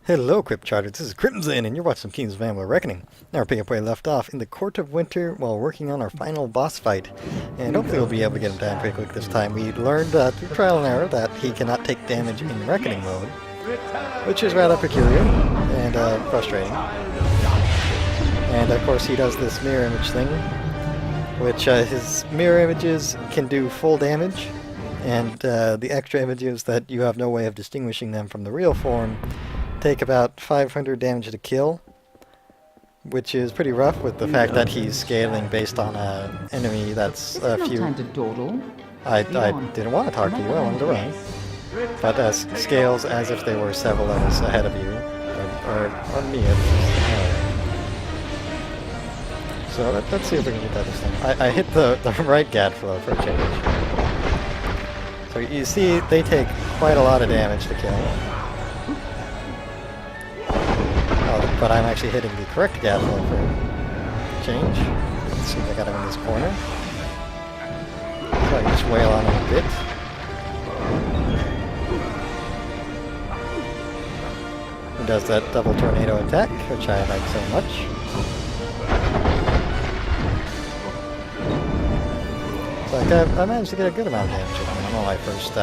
Hello, Crypt Charters. This is Crimson, and you're watching Kings of Amalur Reckoning. Now we're picking up where we left off in the Court of Winter while working on our final boss fight. And hopefully we'll be able to get him down pretty quick this time. We learned through trial and error that he cannot take damage in Reckoning mode, which is rather peculiar and frustrating. And of course he does this mirror image thing, which his mirror images can do full damage, and the extra images that you have no way of distinguishing them from the real form take about 500 damage to kill, which is pretty rough with the fact that he's scaling based on an enemy that's a few... Time to dawdle. I didn't want to talk to you, I wanted to run. But scales as if they were several levels ahead of you, or me at least. So let's see if we can get that this time. I hit the right gadflow for a change. So you see, they take quite a lot of damage to kill. But I'm actually hitting the correct gadflow for change. Let's see if I got him in this corner. So I can just wail on him a bit. He does that double tornado attack, which I like so much. So I managed to get a good amount of damage on him on my first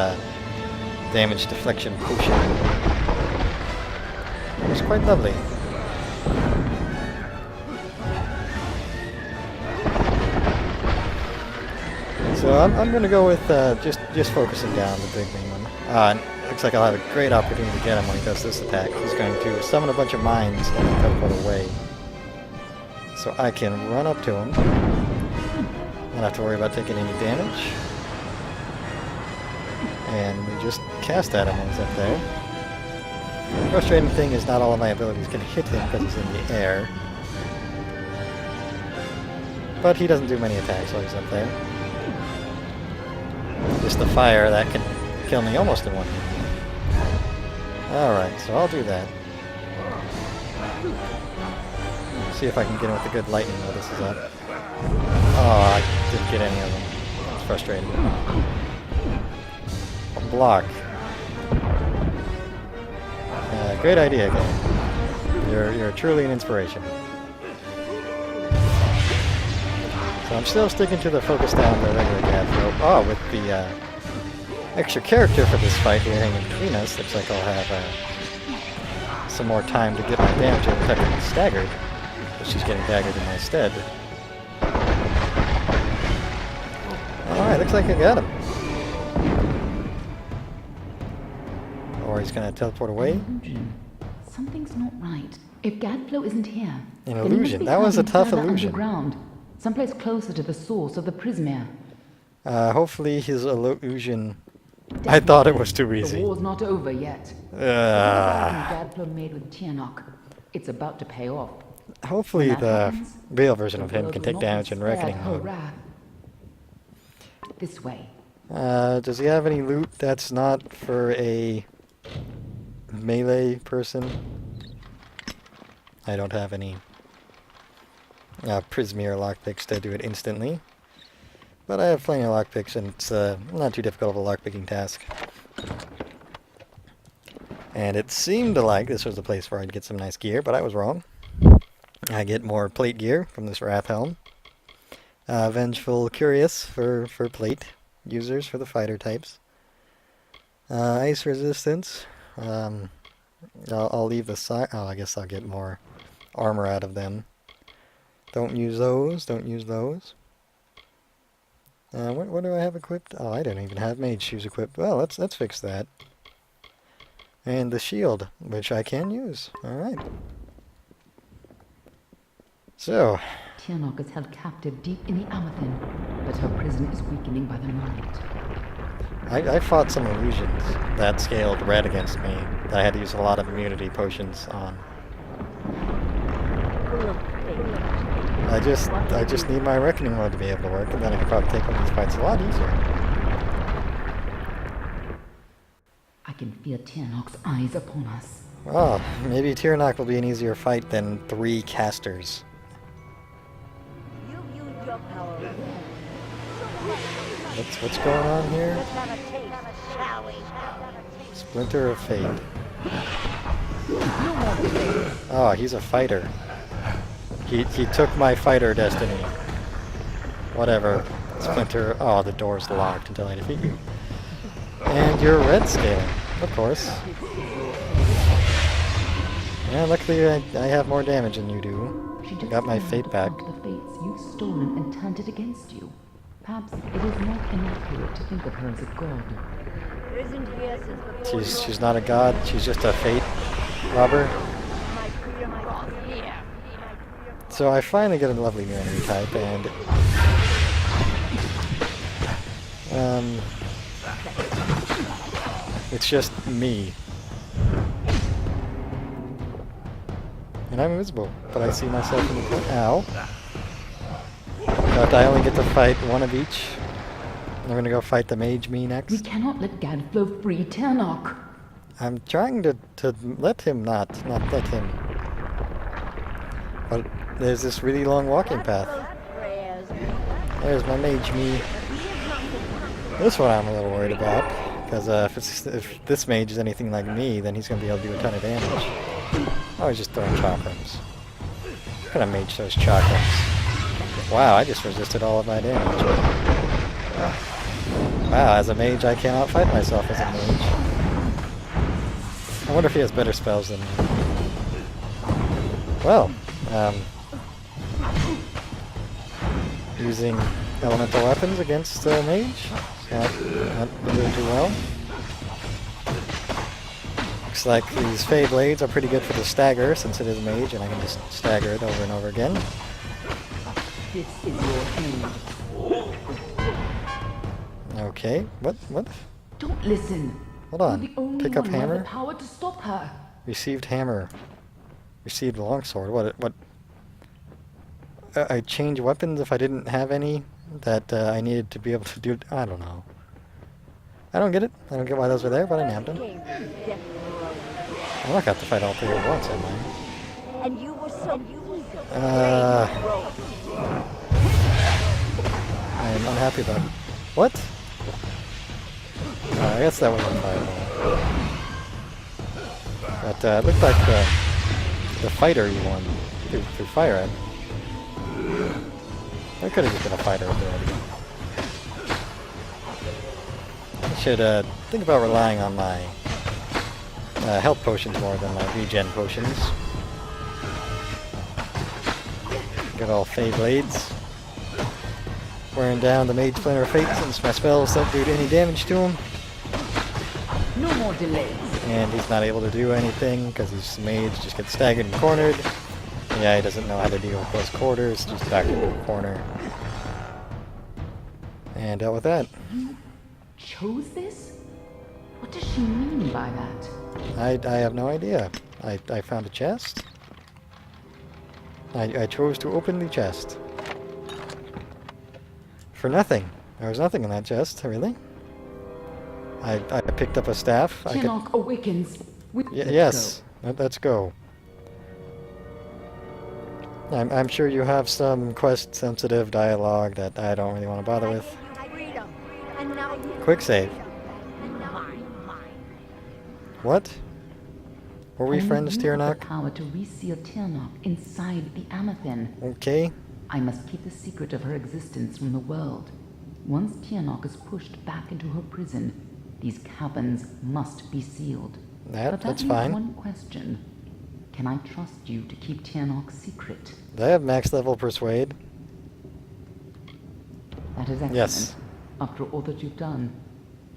damage deflection potion. It was quite lovely. So I'm going to go with just focusing down the big main one. Looks like I'll have a great opportunity to get him when he does this attack. He's going to summon a bunch of mines and then teleport away. So I can run up to him. Don't have to worry about taking any damage. And we just cast at him when he's up there. The frustrating thing is not all of my abilities can hit him because he's in the air. But he doesn't do many attacks while he's up there. Just the fire that can kill me almost in one hit. Alright, so I'll do that. See if I can get him with a good lightning while this is up. Oh, I didn't get any of them. It's frustrating. Block. Great idea, game. You're truly an inspiration. So I'm still sticking to the focus down the regular gadflow. Oh, with the extra character for this fight here hanging between us, looks like I'll have some more time to get my damage in without getting staggered. But she's getting daggered in my stead. Alright, looks like I got him. Or he's gonna teleport away. Something's not right. If Gadflow isn't here, An then he must illusion. be That was a hiding tough further illusion. Underground, someplace closer to the source of the prismere. Hopefully his illusion... I thought it was too The easy. war's not over yet. Gadflow made with Tianok. It's about to pay off. Hopefully When that the happens, real version of the him world can will take not be damage in spared Reckoning her mode. wrath. This way. Does he have any loot that's not for a melee person? I don't have any Prismere lockpicks to do it instantly. But I have plenty of lockpicks, and it's not too difficult of a lockpicking task. And it seemed like this was the place where I'd get some nice gear, but I was wrong. I get more plate gear from this Wrath Helm. Vengeful Curious for plate users for the fighter types. Ice Resistance. I'll leave the side. Oh, I guess I'll get more armor out of them. Don't use those. Don't use those. What do I have equipped? Oh, I don't even have mage shoes equipped. Well, let's fix that. And the shield, which I can use. All right. So. Tianok is held captive deep in the Amathin, but her prison is weakening by the moment. I fought some illusions that scaled red against me that I had to use a lot of immunity potions on. I just need my Reckoning mode to be able to work, and then I can probably take on these fights a lot easier. I can feel Tianok's eyes upon us. Oh, maybe Tirnak will be an easier fight than 3 casters. What's going on here? Splinter of Fate. Oh, he's a fighter. He took my fighter destiny. Whatever. Splinter. Oh, the door's locked until I defeat you. And you're red scaling, of course. Yeah, luckily I have more damage than you do. I got my fate back. The fates you've stolen and turned it against you. Perhaps it is not inaccurate to think of her as a god. She's not a god. She's just a fate robber. So I finally get a lovely new enemy type, and it's just me. And I'm invisible, but I see myself in the corner. Ow. But I only get to fight one of each. I'm gonna go fight the mage me next. We cannot let Gadflow free Tiernok. I'm trying to let him not let him. But there's this really long walking path. There's my mage me. This one I'm a little worried about, because if this mage is anything like me, then he's going to be able to do a ton of damage. Oh, he's just throwing chakrams. What kind of mage throws chakrams? Wow, I just resisted all of my damage. Wow, as a mage I cannot fight myself as a mage. I wonder if he has better spells than me. Well, using elemental weapons against a mage. Not doing too well. Looks like these Fey Blades are pretty good for the stagger, since it is a mage, and I can just stagger it over and over again. This is your end. Okay, what? Don't listen. Hold You're on. the only Pick up one who has hammer. the power to stop her. Received hammer. Received longsword. What? I change weapons if I didn't have any that I needed to be able to do. I don't know. I don't get it. I don't get why those were there, but I nabbed them. I'm not got to fight all three at once, am I? And you were so I'm unhappy about it. What? I guess that was a fireball. But it looked like the fighter you won through fire red. I could have just been a fighter already. I should think about relying on my health potions more than my regen potions. Good old Fey Blades. Wearing down the Mage Splinter of Fate since my spells don't do any damage to him. No more delays. And he's not able to do anything because he's a mage, just gets staggered and cornered. Yeah, he doesn't know how to deal with close quarters, just back into the corner. And dealt with that. You chose this? What does she mean by that? I have no idea. I found a chest. I chose to open the chest. For nothing. There was nothing in that chest, really. I picked up a staff. Tiernok awakens. Yes, let's go. I'm sure you have some quest-sensitive dialogue that I don't really want to bother with. Quick save. What? Were we friends, You have the Tiernok? power to reseal Tiernok inside the Amethyst. Okay. I must keep the secret of her existence from the world. Once Tiernok is pushed back into her prison, these caverns must be sealed. But That's leaves fine. one question. Can I trust you to keep Tiernok's secret? Do I have max level persuade? That is excellent. Yes. After all that you've done,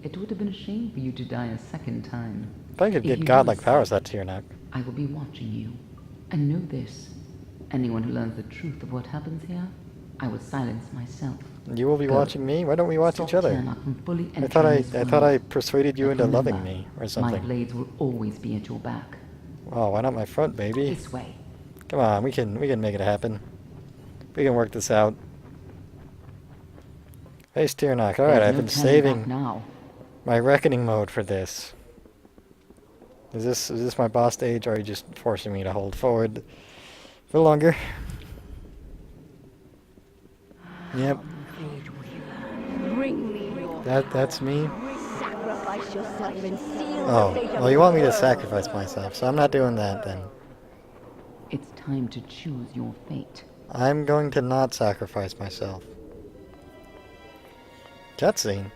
it would have been a shame for you to die a second time. If I could If get you godlike do powers, that Tiernok. I will be watching you. And know this. Anyone who learns the truth of what happens here, I will silence myself. You will be Good. watching me? Why don't we watch Stop each other? Tiernok from fully I thought entering this I world. persuaded you But into loving remember, me or My something. blades will always be at your back. Oh, why not my front, baby? This way. Come on, we can make it happen. We can work this out. Hey, Tiernok. All right, There's I've no been turning saving back now. my reckoning mode for this. Is this my boss stage, or are you just forcing me to hold forward for longer? Yep, bring me your that's me. sacrifice yourself and seal Oh, well, you want me to sacrifice myself, so I'm not doing that then. It's time to choose your fate. I'm going to not sacrifice myself. Cutscene.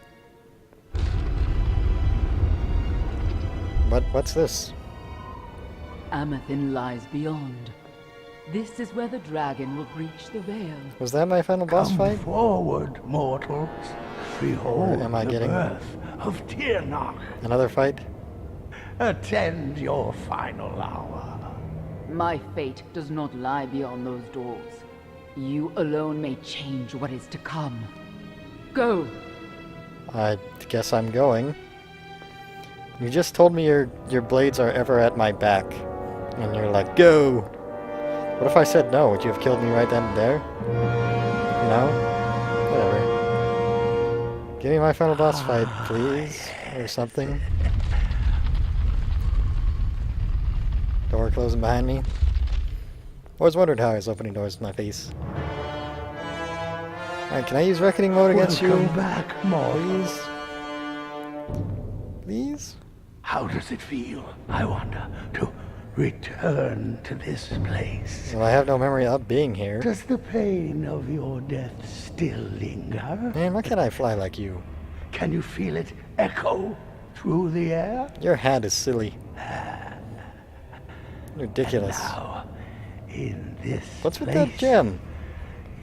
What's this? Amethyst lies beyond. This is where the dragon will breach the veil. Was that my final boss Come fight? forward, mortals. Behold am I the getting- birth of Tirnoch. Another fight? Attend your final hour. My fate does not lie beyond those doors. You alone may change what is to come. Go! I guess I'm going. You just told me your blades are ever at my back. And you're like, go! What if I said no? Would you have killed me right then and there? No? Whatever. Give me my final boss fight, please. Or something. Door closing behind me. Always wondered how I was opening doors with my face. Alright, can I use Reckoning Mode against you? Welcome back, mortal. Please? Please? How does it feel, I wonder, to return to this place? Well, I have no memory of being here. Does the pain of your death still linger? Man, why can't I fly like you? Can you feel it echo through the air? Your hat is silly. Ridiculous. Now, in this What's with place, that gem?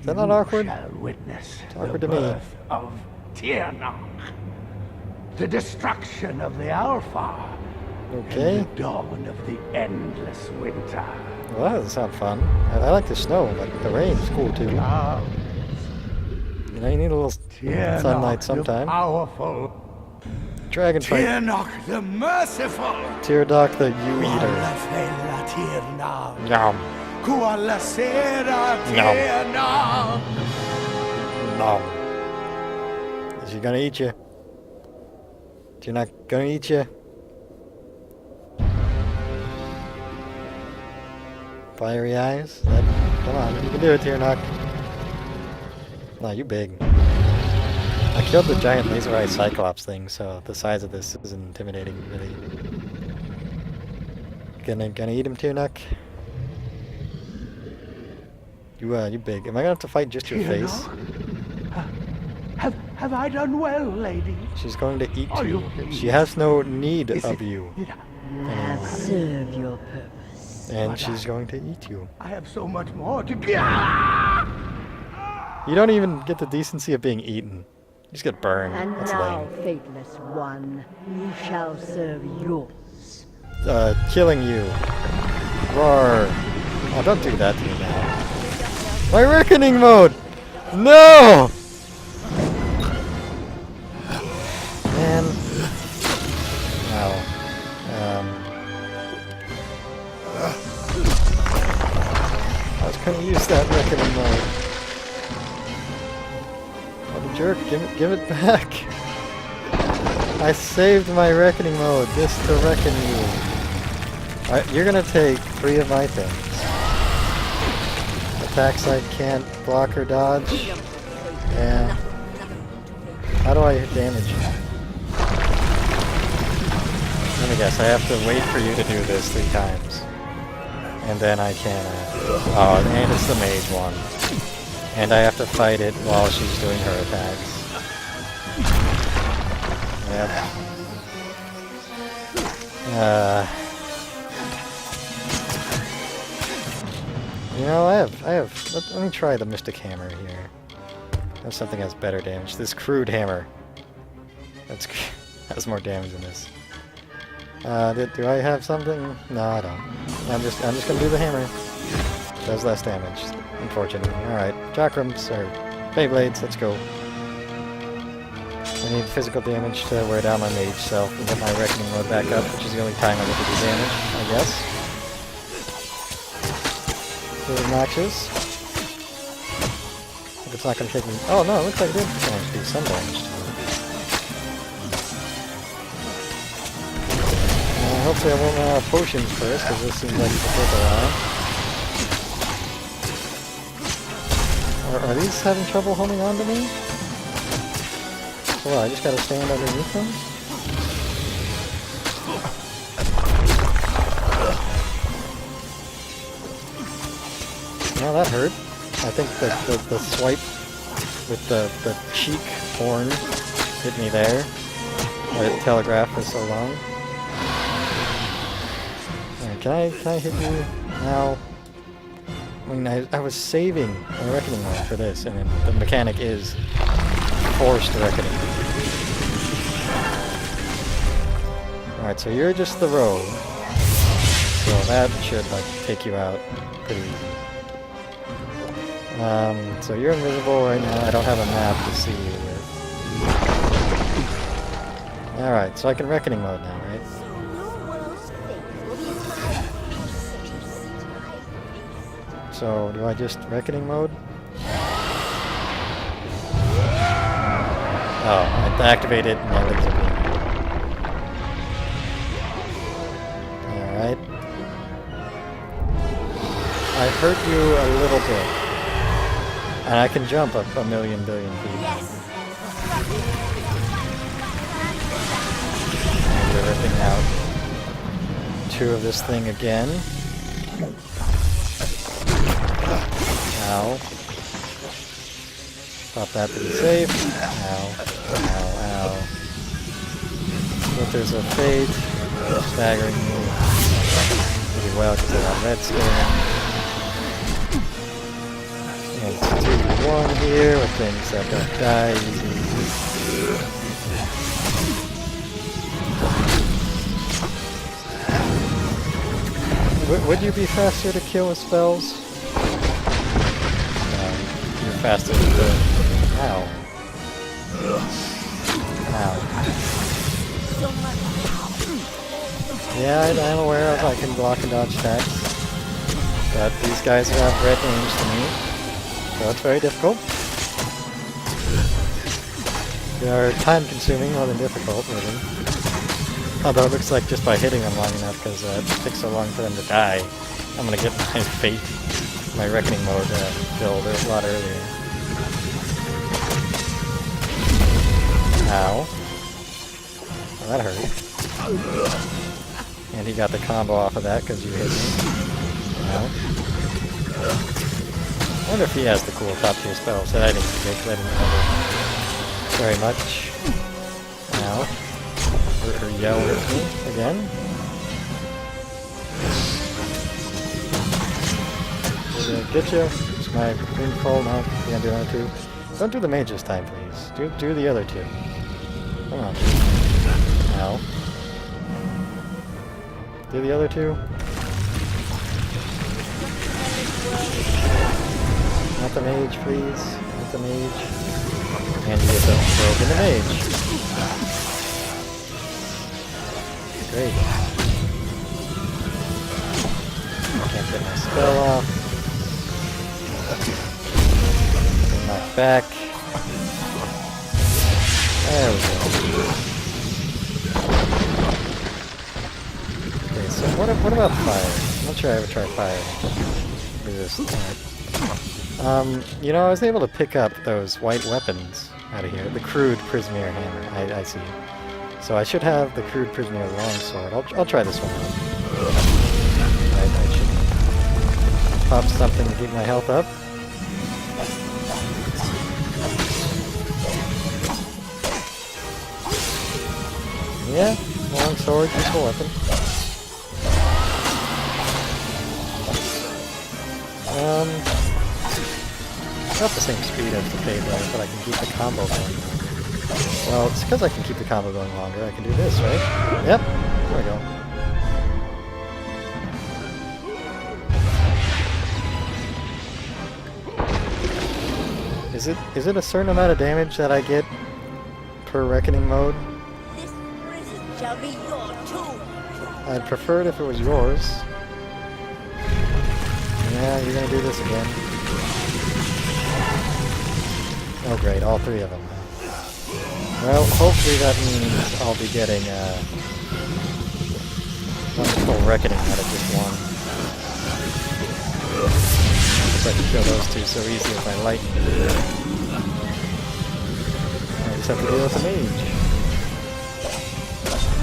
Is that not awkward? Shall witness awkward the to me. birth of Tirnoch, the destruction of the Alpha, Okay. and the dawn of the endless winter. Well, that doesn't sound fun. I like the snow, but the rain is cool too. Clouds, You know, you need a little Tirnoch sunlight the sometime. powerful, Dragon fight. Tirnoch the merciful. Teardock the U-Eater. Kuala Tirnoch, Nom. Kuala Sera Nom. Tirnoch. Nom. Is she gonna eat you? She's not gonna eat you? Fiery eyes? Come on, you can do it, Tearnock. No, you big. I killed the giant laser eye cyclops thing, so the size of this is intimidating, really. Gonna eat him, Tearnock? You big. Am I gonna have to fight just your face? Have I done well, lady? She's going to eat Are you. you pleased? She has no need Is of it- you. Have served your purpose. And she's going to eat you. I have so much more to give. You don't even get the decency of being eaten. You just get burned. And That's now, lame. faithless one, you shall serve yours. Killing you. Roar. Oh, don't do that to me now. My reckoning mode! No! Man. Wow. I was gonna use that reckoning mode. What a jerk, give it back. I saved my reckoning mode just to reckon you. Alright, you're gonna take 3 of my things. Attacks I can't block or dodge. Yeah. How do I damage you? Let me guess, I have to wait for you to do this 3 times. And then I can, oh, and it's the mage one. And I have to fight it while she's doing her attacks. Yep. You know, I have, let me try the Mystic Hammer here. That's something that has better damage. This crude hammer. Has more damage than this. Do I have something? No, I don't. I'm just gonna do the hammer. Does less damage, unfortunately. Alright, chakrams, or Beyblades, let's go. I need physical damage to wear down my mage self and get my reckoning mode back up, which is the only time I get to do damage, I guess. This is obnoxious. If it's not gonna take me. Oh no, it looks like it did manage to do some damage to it. Hopefully I won't run out of potions first, because this seems like it will take a while. Are these having trouble holding on to me? So what, I just gotta stand underneath them? Well, that hurt. I think the swipe with the cheek horn hit me there. Why did it telegraph for so long? Alright, can I hit you now? I mean, I was saving a reckoning mode for this, and the mechanic is forced reckoning. Alright, so you're just the rogue. So that should, like, take you out pretty easy. So you're invisible right now. I don't have a map to see you with. Alright, so I can reckoning mode now, right? So, do I just reckoning mode? Oh, I activate it and my legs are being. Alright. I hurt you a little bit. And I can jump up a million billion feet. And you're ripping out 2 of this thing again. Ow. Pop that to be safe. Ow. Ow, ow. Withers of Fate. Staggering me. Pretty well because I got red skin. And it's 2v1 here with things that don't die easy. Would you be faster to kill with spells? You're faster with the... Ow. Ow. Yeah, I'm aware of I can block and dodge attacks. But these guys have red range to me. So it's very difficult. They are time consuming more than difficult, really. Although it looks like just by hitting them long enough, because it takes so long for them to die, I'm going to get my fate, my reckoning mode filled a lot earlier. Ow. Well, that hurt. And he got the combo off of that because you hit me. Ow. I wonder if he has the cool top tier spells that I didn't get because I didn't remember very much. Ow. Her yell hit me again. Did I get you? Is my green call now? Yeah, do another 2. Don't do the mage this time, please. Do the other 2. Come on. Ow. Do the other 2. Not the mage, please. Not the mage. And you get the rogue in the mage. Great. Can't get my spell off. Knock back. There we go. Okay, so what about fire? I'm not sure I ever tried fire. Resist. Alright. You know, I was able to pick up those white weapons out of here. The crude Prismere hammer. I see. So I should have the crude Prismere longsword. I'll try this one out. I should pop something to keep my health up. Yeah, longsword, useful weapon. Not the same speed as the Fade Runner, but I can keep the combo going. Well, it's because I can keep the combo going longer. I can do this, right? Yep. There we go. Is it a certain amount of damage that I get per reckoning mode? This prison shall be your tomb. I'd prefer it if it was yours. Yeah, you're gonna do this again. Oh great, all 3 of them. Well, hopefully that means I'll be getting one full reckoning out of just one. Because I can kill those 2 so easy with my lightning. I just have to deal with the mage.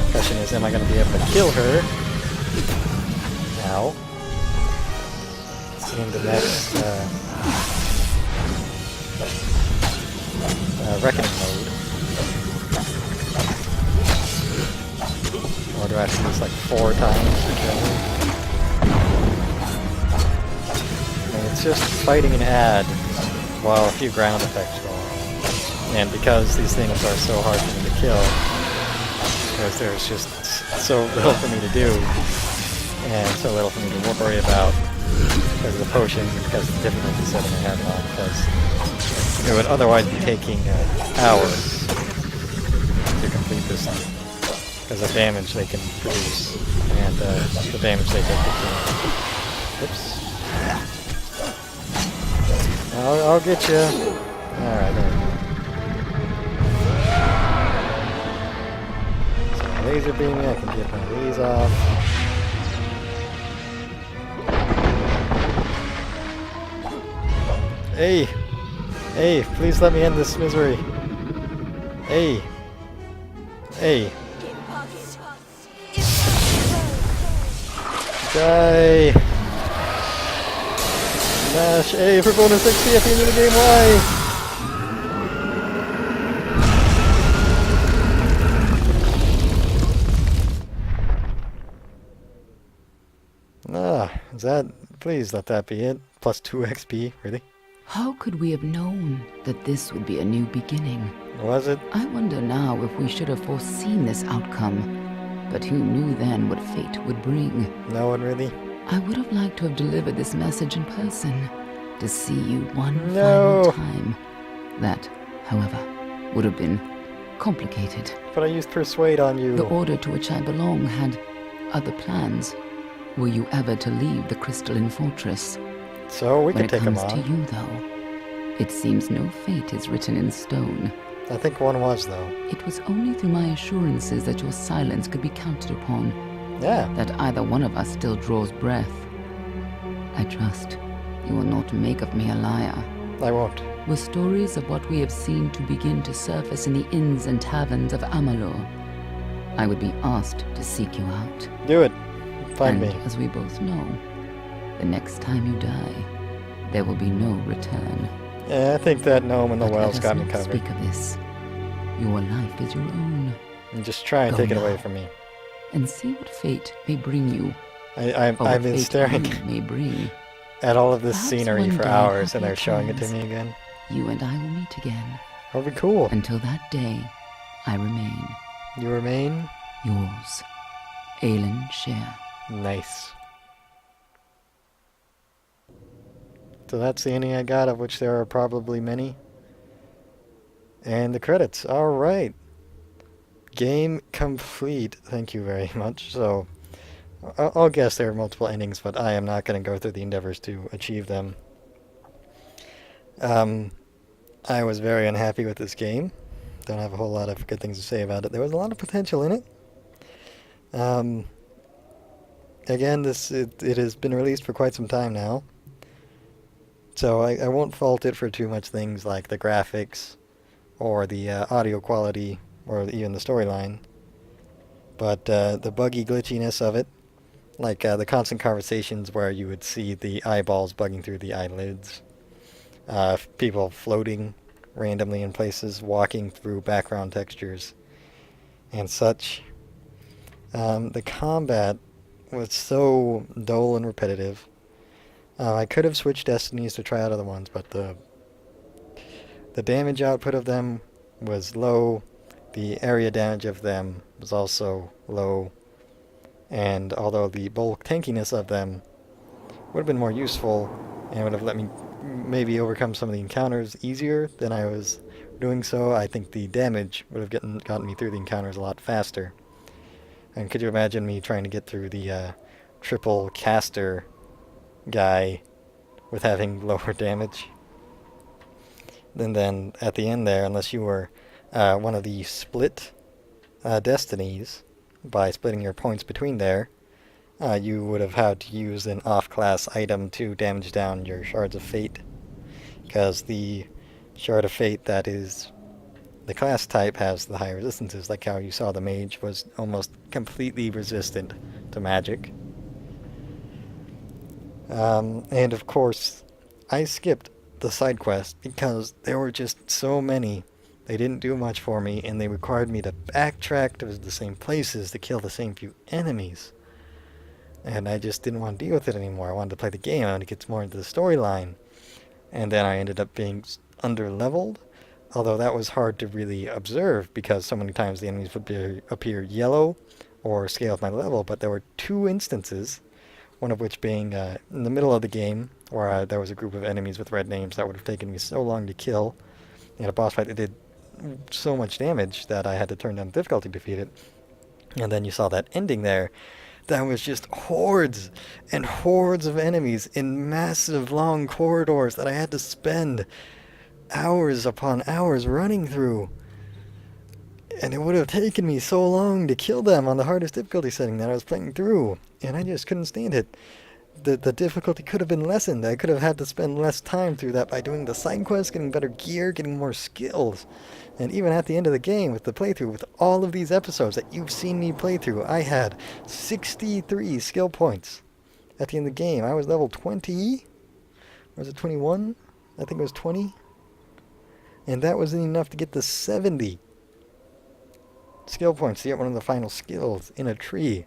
The question is, am I going to be able to kill her? Ow. in the next reckoning mode. Or do I have to do this like 4 times to kill him? And it's just fighting an ad while a few ground effects go on. And because these things are so hard for me to kill, because there's just so little for me to do, and so little for me to worry about because of the potions and because of the difficulty setting I have it on, because it would otherwise be taking hours to complete this thing. Because of damage they can produce, and the damage they take to. Oops. I'll get you. Alright, there we go. So laser beaming, I can get my lays off. Hey! Hey, please let me end this misery. Hey! Hey! Die! Smash A for bonus XP at the end of the game, why? Is that... Please let that be it. Plus 2 XP, really? How could we have known that this would be a new beginning? Was it? I wonder now if we should have foreseen this outcome. But who knew then what fate would bring? No one really? I would have liked to have delivered this message in person, to see you one No. final time. That, however, would have been complicated. But I used Persuade on you. The order to which I belong had other plans. Were you ever to leave the crystalline fortress? So we can take him When it on. comes to you, though, it seems no fate is written in stone. I think one was, though. It was only through my assurances that your silence could be counted upon, Yeah. that either one of us still draws breath. I trust you will not make of me a liar. I won't. Were stories of what we have seen to begin to surface in the inns and taverns of Amalur, I would be asked to seek you out. Do it. Find And me. as we both know, the next time you die, there will be no return. Yeah, I think that gnome in the But well's let got us me not covered. speak of this. Your life is your own, And just try and Go take it away now. from me. and see what fate may bring you, I've or what been fate staring you may bring. at all of this Perhaps scenery one for day, hours, and happier they're showing it to times. me again. You and I will meet again. That'll be cool. Until that day, I remain You remain? yours, Aelin Share. Nice. So that's the ending I got, of which there are probably many. And the credits. Alright. Game complete. Thank you very much. So, I'll guess there are multiple endings, but I am not going to go through the endeavors to achieve them. I was very unhappy with this game. Don't have a whole lot of good things to say about it. There was a lot of potential in it. Again, it has been released for quite some time now. So I won't fault it for too much things like the graphics or the audio quality or even the storyline. But the buggy glitchiness of it, like the constant conversations where you would see the eyeballs bugging through the eyelids, people floating randomly in places, walking through background textures, and such. The combat was so dull and repetitive. I could have switched destinies to try out other ones, but the damage output of them was low. The area damage of them was also low. And although the bulk tankiness of them would have been more useful and would have let me maybe overcome some of the encounters easier than I was doing so, I think the damage would have gotten me through the encounters a lot faster. And could you imagine me trying to get through the triple caster guy with having lower damage? And then at the end there, unless you were one of the split destinies, by splitting your points between there, you would have had to use an off-class item to damage down your Shards of Fate, because the Shard of Fate that is the class type has the high resistances, like how you saw the mage was almost completely resistant to magic. And of course, I skipped the side quest because there were just so many. They didn't do much for me, and they required me to backtrack to the same places to kill the same few enemies. And I just didn't want to deal with it anymore. I wanted to play the game. I wanted to get more into the storyline. And then I ended up being under-leveled, although that was hard to really observe because so many times the enemies would appear yellow or scale with my level, but there were 2 instances, one of which being in the middle of the game, where there was a group of enemies with red names that would have taken me so long to kill. In a boss fight, it did so much damage that I had to turn down the difficulty to defeat it. And then you saw that ending there. That was just hordes and hordes of enemies in massive long corridors that I had to spend hours upon hours running through. And it would have taken me so long to kill them on the hardest difficulty setting that I was playing through. And I just couldn't stand it. The difficulty could have been lessened. I could have had to spend less time through that by doing the side quests, getting better gear, getting more skills. And even at the end of the game, with the playthrough, with all of these episodes that you've seen me play through, I had 63 skill points at the end of the game. I was level 20? Or was it 21? I think it was 20. And that wasn't enough to get the 70 skill points to get one of the final skills in a tree.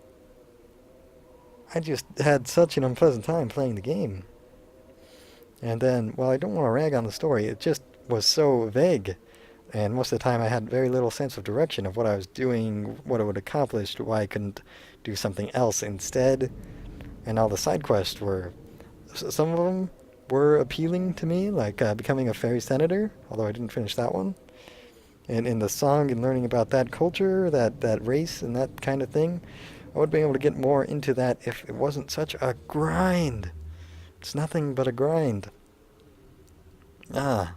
I just had such an unpleasant time playing the game. And then, well, I don't want to rag on the story, it just was so vague. And most of the time I had very little sense of direction of what I was doing, what it would accomplish, why I couldn't do something else instead. And all the side quests were, some of them were appealing to me, like becoming a fairy senator, although I didn't finish that one. And in the song and learning about that culture, that race and that kind of thing, I would be able to get more into that if it wasn't such a grind. It's nothing but a grind. Well,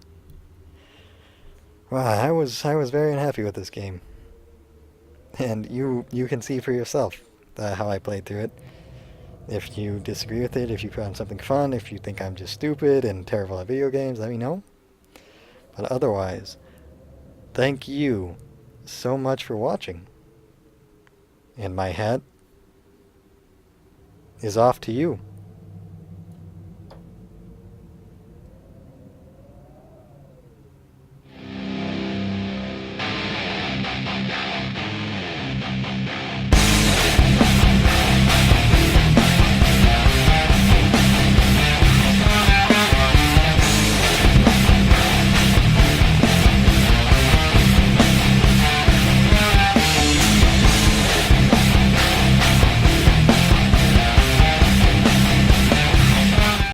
I was very unhappy with this game. And you can see for yourself how I played through it. If you disagree with it, if you found something fun, if you think I'm just stupid and terrible at video games, let me know. But otherwise, thank you so much for watching. And my hat is off to you.